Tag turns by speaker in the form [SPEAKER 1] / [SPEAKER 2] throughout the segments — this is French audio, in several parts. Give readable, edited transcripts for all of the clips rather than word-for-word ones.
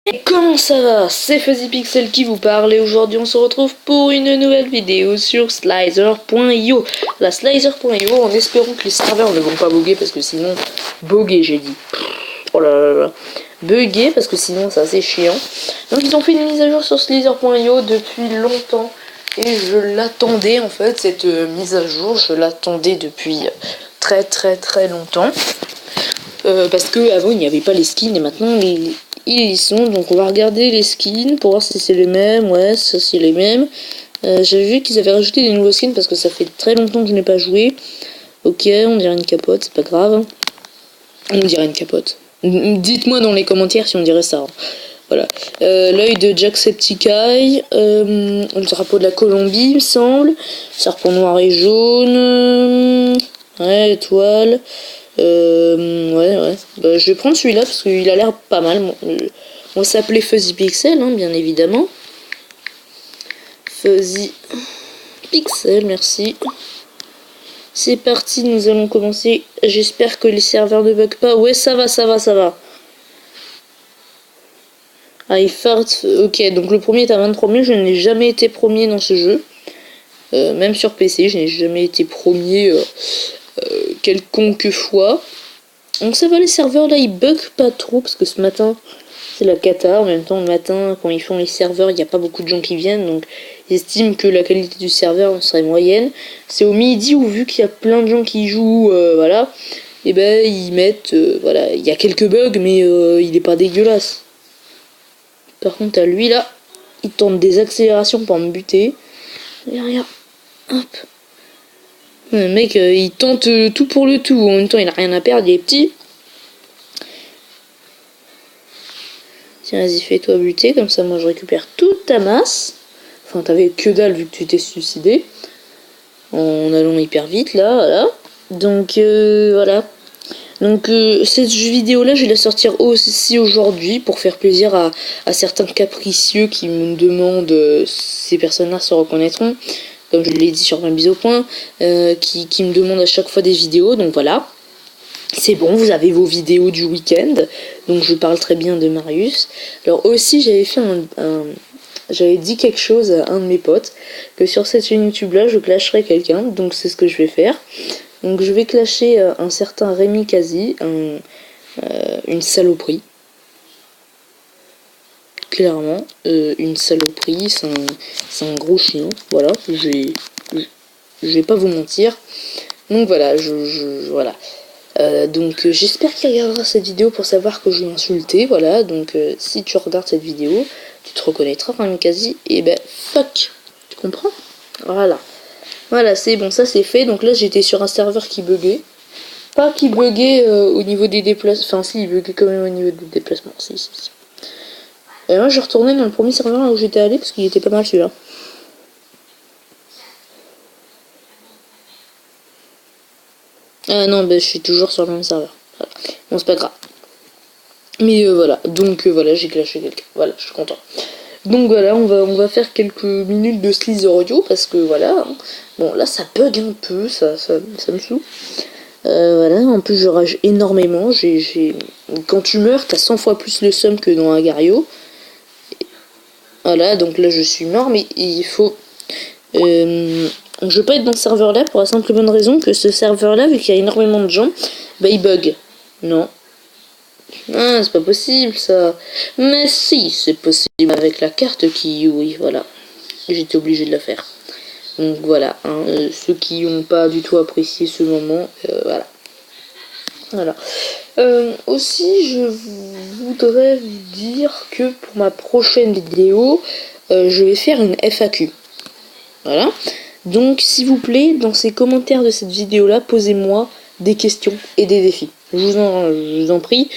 [SPEAKER 1] Et comment ça va? C'est FuzzyPixel qui vous parle et aujourd'hui on se retrouve pour une nouvelle vidéo sur Slicer.io. La Slicer.io, en espérant que les serveurs ne vont pas bugger parce que sinon... Bugger j'ai dit. Oh là là là. Bugger parce que sinon c'est assez chiant. Donc ils ont fait une mise à jour sur Slicer.io depuis longtemps. Et je l'attendais en fait, cette mise à jour, je l'attendais depuis très longtemps. Parce que avant il n'y avait pas les skins et maintenant ils y sont. Donc on va regarder les skins pour voir si c'est les mêmes. Ouais, ça c'est les mêmes. J'avais vu qu'ils avaient rajouté des nouveaux skins parce que ça fait très longtemps que je n'ai pas joué. Ok, on dirait une capote, c'est pas grave. On dirait une capote. Dites-moi dans les commentaires si on dirait ça. Voilà. L'œil de Jacksepticeye, le drapeau de la Colombie, il me semble. Serpent noir et jaune. Ouais, étoile. Ouais. Bah, je vais prendre celui-là parce qu'il a l'air pas mal. On va s'appeler FuzzyPixel, hein, bien évidemment. FuzzyPixel, merci. C'est parti, nous allons commencer. J'espère que les serveurs ne bug pas. Ouais, ça va. Ah, il fart. Ok, donc le premier est à 23 000. Je n'ai jamais été premier dans ce jeu. Même sur PC, je n'ai jamais été premier quelconque fois. Donc ça va, les serveurs là ils bug pas trop parce que ce matin c'est la cata. En même temps, le matin, quand ils font les serveurs, il n'y a pas beaucoup de gens qui viennent, donc ils estiment que la qualité du serveur serait moyenne. C'est au midi où, vu qu'il y a plein de gens qui jouent, voilà, et ben ils mettent, voilà, il y a quelques bugs, mais il est pas dégueulasse. Par contre, à lui là, il tente des accélérations pour me buter. Regarde, hop. Le mec, il tente tout pour le tout. En même temps, il a rien à perdre, il est petit. Tiens, vas-y, fais-toi buter, comme ça, moi, je récupère toute ta masse. Enfin, t'avais que dalle vu que tu t'es suicidé. En allant hyper vite, là, voilà. Donc, voilà. Donc, cette vidéo-là, je vais la sortir aussi aujourd'hui pour faire plaisir à certains capricieux qui me demandent, ces personnes-là se reconnaîtront, comme je l'ai dit sur ma mise au point, qui me demandent à chaque fois des vidéos, donc voilà. C'est bon, vous avez vos vidéos du week-end, donc je parle très bien de Marius. Alors aussi, j'avais dit quelque chose à un de mes potes, que sur cette chaîne YouTube-là, je clasherais quelqu'un, donc c'est ce que je vais faire. Donc je vais clasher un certain Rémi Kazi, une saloperie. Clairement, une saloperie, c'est un gros chien, voilà, je vais pas vous mentir. Donc voilà, voilà. Donc j'espère qu'il regardera cette vidéo pour savoir que je l'ai insulté, voilà, donc si tu regardes cette vidéo, tu te reconnaîtras Rémi Kazi, et ben fuck, tu comprends? Voilà, c'est bon, ça c'est fait. Donc là j'étais sur un serveur qui buguait. Pas qui buguait au niveau des déplacements. Enfin si, il buguait quand même au niveau des déplacements. Si. Et moi je retournais dans le premier serveur là où j'étais allé parce qu'il était pas mal celui-là. Ah non, bah je suis toujours sur le même serveur. Voilà. Bon, c'est pas grave. Mais voilà, donc voilà, j'ai clashé quelqu'un. Voilà, je suis content. Donc voilà, on va faire quelques minutes de Slither audio parce que voilà. Hein. Bon là ça bug un peu, ça me saoule. Voilà, en plus je rage énormément. Quand tu meurs, t'as 100 fois plus le seum que dans Agario. Voilà, donc là je suis mort, mais il faut... je veux pas être dans ce serveur là pour la simple et bonne raison que ce serveur là, vu qu'il y a énormément de gens, bah il bug. Non. Ah, c'est pas possible ça. Mais si, c'est possible avec la carte qui... Oui, voilà. J'étais obligé de la faire. Donc voilà, hein, ceux qui n'ont pas du tout apprécié ce moment, voilà. Aussi, je voudrais vous dire que pour ma prochaine vidéo, je vais faire une FAQ. Voilà. Donc, s'il vous plaît, dans ces commentaires de cette vidéo-là, posez-moi des questions et des défis. Je vous en prie.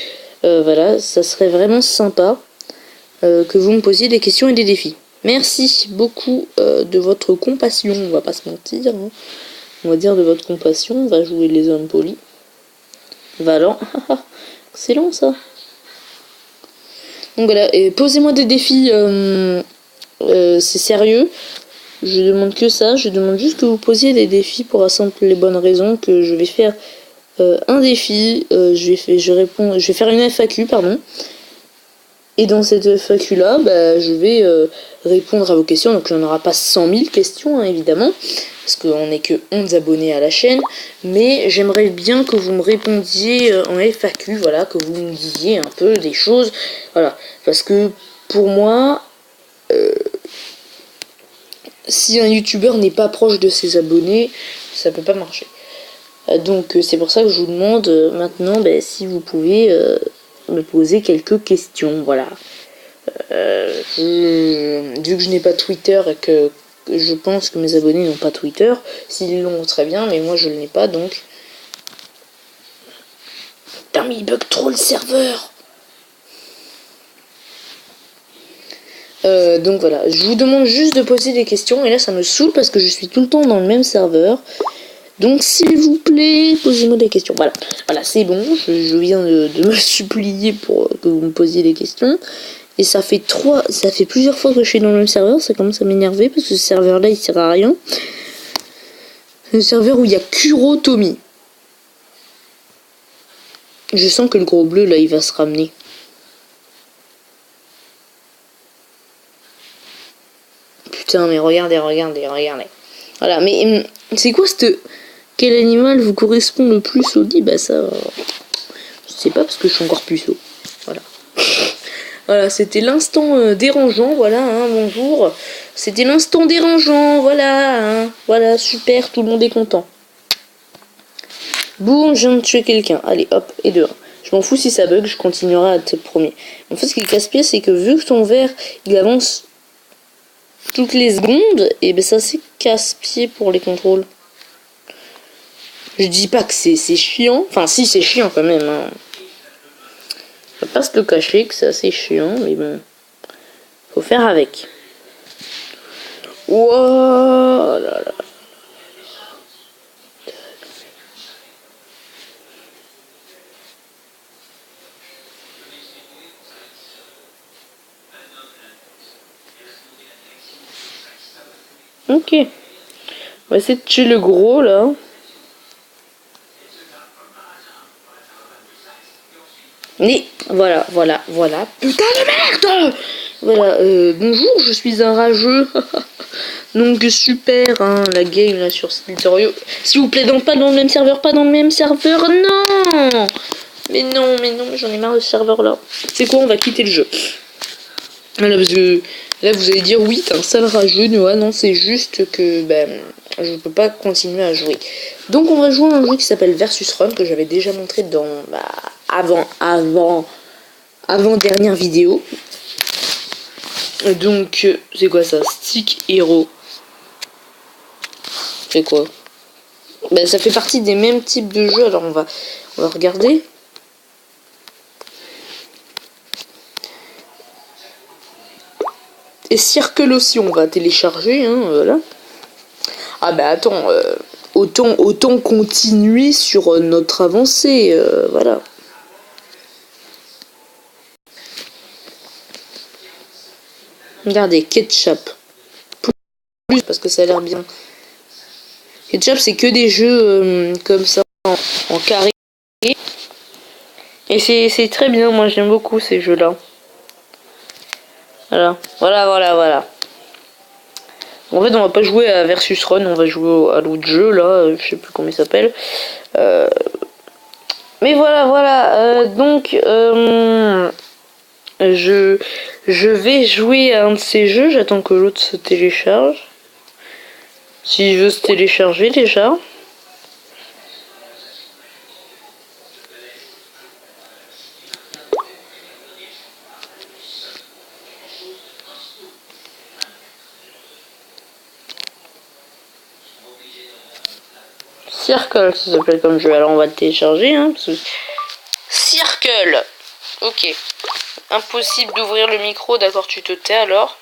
[SPEAKER 1] Voilà, ça serait vraiment sympa que vous me posiez des questions et des défis. Merci beaucoup de votre compassion, on va pas se mentir. Hein. On va dire de votre compassion, on va jouer les hommes polis. Valent, excellent ça. Donc voilà, et posez-moi des défis, c'est sérieux. Je demande que ça, je demande juste que vous posiez des défis pour la simple et bonne raison que je vais faire un défi, je vais faire une FAQ, pardon. Et dans cette FAQ là, bah, je vais répondre à vos questions. Donc il n'y en aura pas 100 000 questions, hein, évidemment, parce qu'on n'est que 11 abonnés à la chaîne. Mais j'aimerais bien que vous me répondiez en FAQ, voilà, que vous me disiez un peu des choses. Voilà, parce que pour moi, si un youtubeur n'est pas proche de ses abonnés, ça peut pas marcher. Donc c'est pour ça que je vous demande maintenant si vous pouvez me poser quelques questions, voilà. Vu que je n'ai pas Twitter et que je pense que mes abonnés n'ont pas Twitter, s'ils l'ont très bien, mais moi je ne l'ai pas, donc... Putain, mais il bug trop le serveur. Donc voilà, je vous demande juste de poser des questions, et là ça me saoule parce que je suis tout le temps dans le même serveur. Donc s'il vous plaît, posez-moi des questions. Voilà, voilà, c'est bon, je viens de me supplier pour que vous me posiez des questions. Et ça fait plusieurs fois que je suis dans le même serveur, ça commence à m'énerver parce que ce serveur-là il sert à rien. C'est un serveur où il y a Kurotomi. Je sens que le gros bleu là il va se ramener. Putain, mais regardez. Voilà, mais c'est quoi cette... Quel animal vous correspond le plus au lit? Bah ça... je sais pas parce que je suis encore puceau. Voilà. Voilà, c'était l'instant dérangeant, voilà, hein, bonjour. C'était l'instant dérangeant, voilà, hein, voilà, super, tout le monde est content. Boum, je viens de tuer quelqu'un. Allez, hop, et dehors. Je m'en fous si ça bug, je continuerai à être premier. En fait, ce qui est casse-pied, c'est que vu que ton verre, il avance toutes les secondes, et ben ça c'est casse-pied pour les contrôles. Je dis pas que c'est chiant, enfin si c'est chiant quand même, hein. Faut pas se le cacher que c'est assez chiant, mais bon, faut faire avec. Wouah là là. Ok. On va essayer de tuer le gros là. Mais voilà. Putain de merde. Voilà, bonjour, je suis un rageux. Donc super, hein, la game là sur Stiltorio. S'il vous plaît, pas dans le même serveur, non. Mais non, j'en ai marre de ce serveur là. C'est quoi, on va quitter le jeu. Voilà, parce que là vous allez dire oui, t'es un sale rageux, Noah. Non, c'est juste que je peux pas continuer à jouer. Donc on va jouer à un jeu qui s'appelle Versus Run, que j'avais déjà montré dans avant dernière vidéo. Donc c'est quoi ça? Stick Hero. C'est quoi? Ça fait partie des mêmes types de jeux, alors on va regarder. Et Circle aussi, on va télécharger, hein, voilà. Ah bah attends, autant continuer sur notre avancée, voilà. Regardez, Ketchup. Plus parce que ça a l'air bien. Ketchup, c'est que des jeux comme ça, en carré. Et c'est très bien, moi j'aime beaucoup ces jeux-là. Voilà. En fait, on va pas jouer à Versus Run, on va jouer à l'autre jeu là, je sais plus comment il s'appelle. Mais voilà. Donc, je vais jouer à un de ces jeux. J'attends que l'autre se télécharge. S'il veut se télécharger déjà. Circle, ça s'appelle comme jeu. Alors on va le télécharger, hein. Circle. Ok. Impossible d'ouvrir le micro, d'accord, tu te tais alors.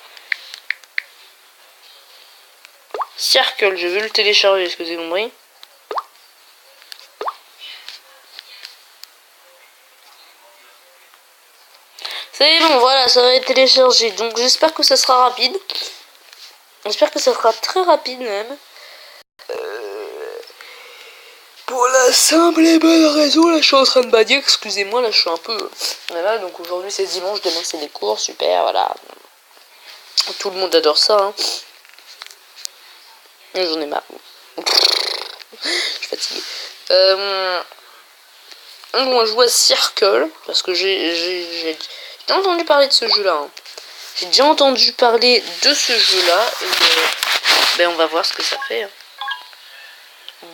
[SPEAKER 1] Circle, je veux le télécharger, est-ce que vous avez compris? C'est bon, voilà, ça va être téléchargé. Donc j'espère que ça sera rapide. J'espère que ça sera très rapide même. pour la simple et bonne raison, là je suis en train de bailler, excusez-moi, là je suis un peu... Voilà, donc aujourd'hui c'est dimanche, demain c'est les cours, super, voilà. Tout le monde adore ça, hein. J'en ai marre. Je suis fatiguée. On joue à Circle, parce que j'ai entendu parler de ce jeu-là. Hein. J'ai déjà entendu parler de ce jeu-là, et ben on va voir ce que ça fait. Hein.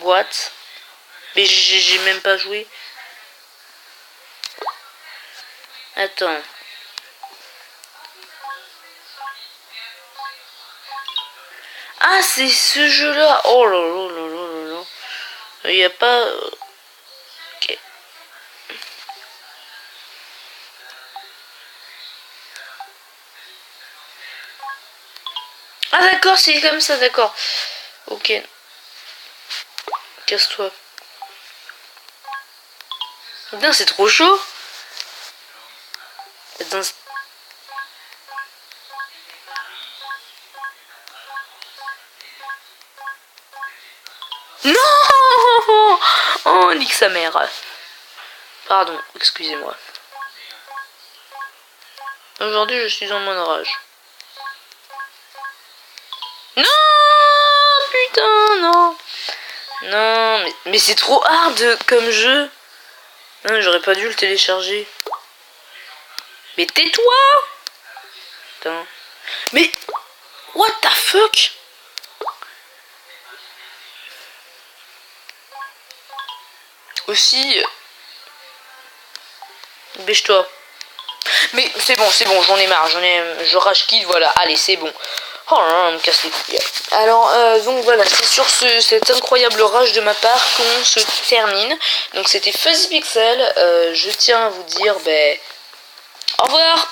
[SPEAKER 1] Boîte. Mais j'ai même pas joué. Attends. Ah, c'est ce jeu-là. Oh là là là là là. Il n'y a pas... Ok. Ah d'accord, c'est comme ça, d'accord. Ok. Casse-toi. Putain, c'est trop chaud. Attends. Non. Oh, nique sa mère. Pardon, excusez-moi. Aujourd'hui, je suis en mode rage. Non. Putain, non. Non, mais c'est trop hard comme jeu. Non, j'aurais pas dû le télécharger. Mais tais-toi. Putain. Mais... What the fuck? Aussi... Bêche-toi. Mais c'est bon, j'en ai marre, je rage quitte, voilà, allez, c'est bon. Oh là là, on me casse les couilles. Alors, donc voilà, c'est sur cette incroyable rage de ma part qu'on se termine. Donc c'était Fuzzy Pixel, je tiens à vous dire, ben, au revoir.